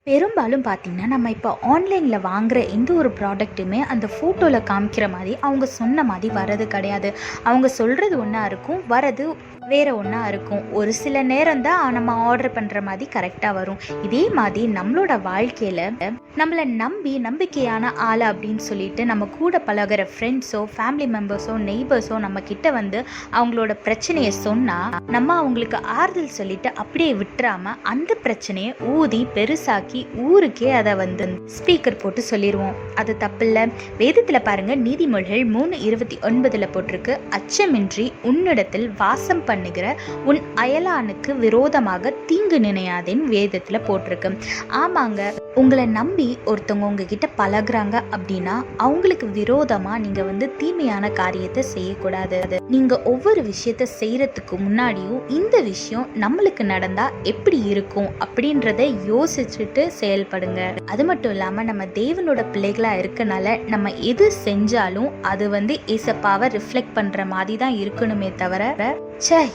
பெரும்பாலும் பார்த்தீங்கன்னா, நம்ம இப்போ ஆன்லைனில் வாங்குற எந்த ஒரு ப்ராடக்ட்டுமே அந்த ஃபோட்டோவில் காமிக்கிற மாதிரி, அவங்க சொன்ன மாதிரி வரது கிடையாது. அவங்க சொல்கிறது ஒன்றா இருக்கும், வரது வேறு ஒன்றா இருக்கும். ஒரு சில நேரம் தான் நம்ம ஆர்டர் பண்ணுற மாதிரி கரெக்டாக வரும். இதே மாதிரி நம்மளோட வாழ்க்கையில் நம்மளை நம்பிக்கையான ஆள் அப்படின்னு சொல்லிட்டு நம்ம கூட பழகிற ஃப்ரெண்ட்ஸோ, ஃபேமிலி மெம்பர்ஸோ, நெய்பர்ஸோ நம்ம கிட்ட வந்து அவங்களோட பிரச்சனையை சொன்னால், நம்ம அவங்களுக்கு ஆறுதல் சொல்லிட்டு அப்படியே விட்டுறாம அந்த பிரச்சனையை ஊதி பெருசாக்கி ஊருக்கே அதை வந்து ஸ்பீக்கர் போட்டு சொல்லிடுவோம். அது தப்பில்லை. வேதத்தில் பாருங்க, நீதிமொழிகள் 3:29 போட்டிருக்கு, அச்சமின்றி உன்னிடத்தில் வாசம் பண்ணுகிற உன் அயலானுக்கு விரோதமாக தீங்கு நினையாதேன்னு வேதத்தில் போட்டிருக்கு. ஆமாங்க, உங்களை நம்பி ஒருத்தவங்க உங்ககிட்ட பழகுறாங்க அப்படின்னா அவங்களுக்கு விரோதமா நீங்க வந்து தீமையான காரியத்தை செய்யக்கூடாது. நீங்க ஒவ்வொரு விஷயத்த செய்யறதுக்கு முன்னாடியும் இந்த விஷயம் நம்மளுக்கு நடந்தா எப்படி இருக்கும் அப்படின்றத யோசிச்சுட்டு செயல்படுங்க. அது மட்டும் இல்லாம நம்ம தேவனோட பிள்ளைகளா இருக்கனால நம்ம எது செஞ்சாலும் அது வந்து ஏசப்பாவை ரிஃப்ளெக்ட் பண்ற மாதிரி தான் இருக்கணுமே தவிர,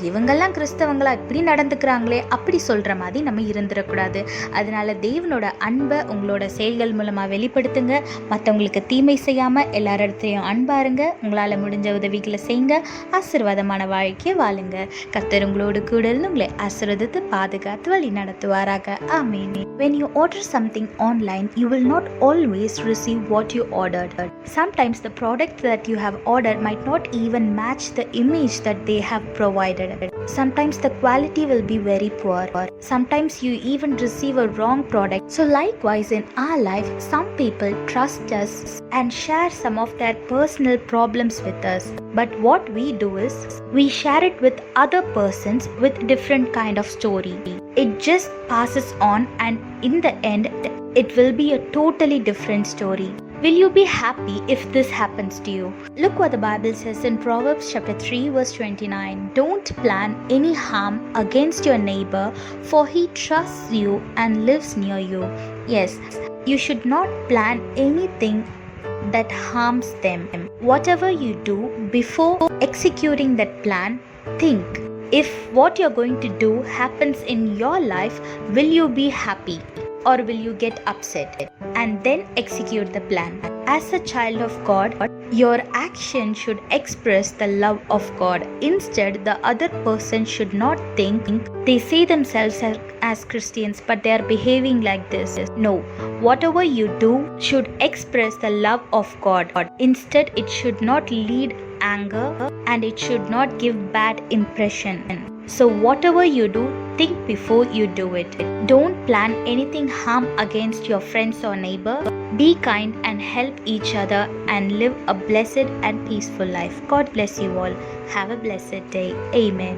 இவங்கெல்லாம் கிறிஸ்தவங்களா இப்படி நடந்துக்கிறாங்களே அப்படி சொல்ற மாதிரி நம்ம இருந்துடக்கூடாது. அதனால தேவனோட அன்பை உங்களோட செயல்கள் மூலமா வெளிப்படுத்துங்க. மற்றவங்களுக்கு தீமை செய்யாம எல்லாரிடத்தையும் அன்பாருங்க. உங்களால முடிஞ்ச உதவிகளை செய்யுங்க. ஆசீர்வாதமான வாழ்க்கையை வாழுங்க. கர்த்தர் உங்களோடு கூட இருந்து உங்களை ஆசீர்வதித்து பாதுகாத்து வழி நடத்துவாராக. ஆமென். When you order something online, you will not always receive what you ordered. Sometimes the product that you have ordered might not even match the image that they have provided. Sometimes the quality will be very poor. Sometimes you even receive a wrong product. So likewise in our life, some people trust us and share some of their personal problems with us. But what we do is we share it with other persons with different kind of story. It just passes on, and in the end it will be a totally different story. Will you be happy if this happens to you? Look what the Bible says in Proverbs chapter 3 verse 29. Don't plan any harm against your neighbor, for he trusts you and lives near you. Yes, you should not plan anything that harms them. Whatever you do, before executing that plan, think, if what you're going to do happens in your life, will you be happy or will you get upset? And then execute the plan. As a child of God, your action should express the love of God. Instead, the other person should not think they see themselves as Christians but they are behaving like this. No, whatever you do should express the love of God. Instead, it should not lead anger and it should not give bad impression. So whatever you do, think before you do it. Don't plan anything harm against your friends or neighbor. Be kind and help each other and live a blessed and peaceful life. God bless you all. Have a blessed day. Amen.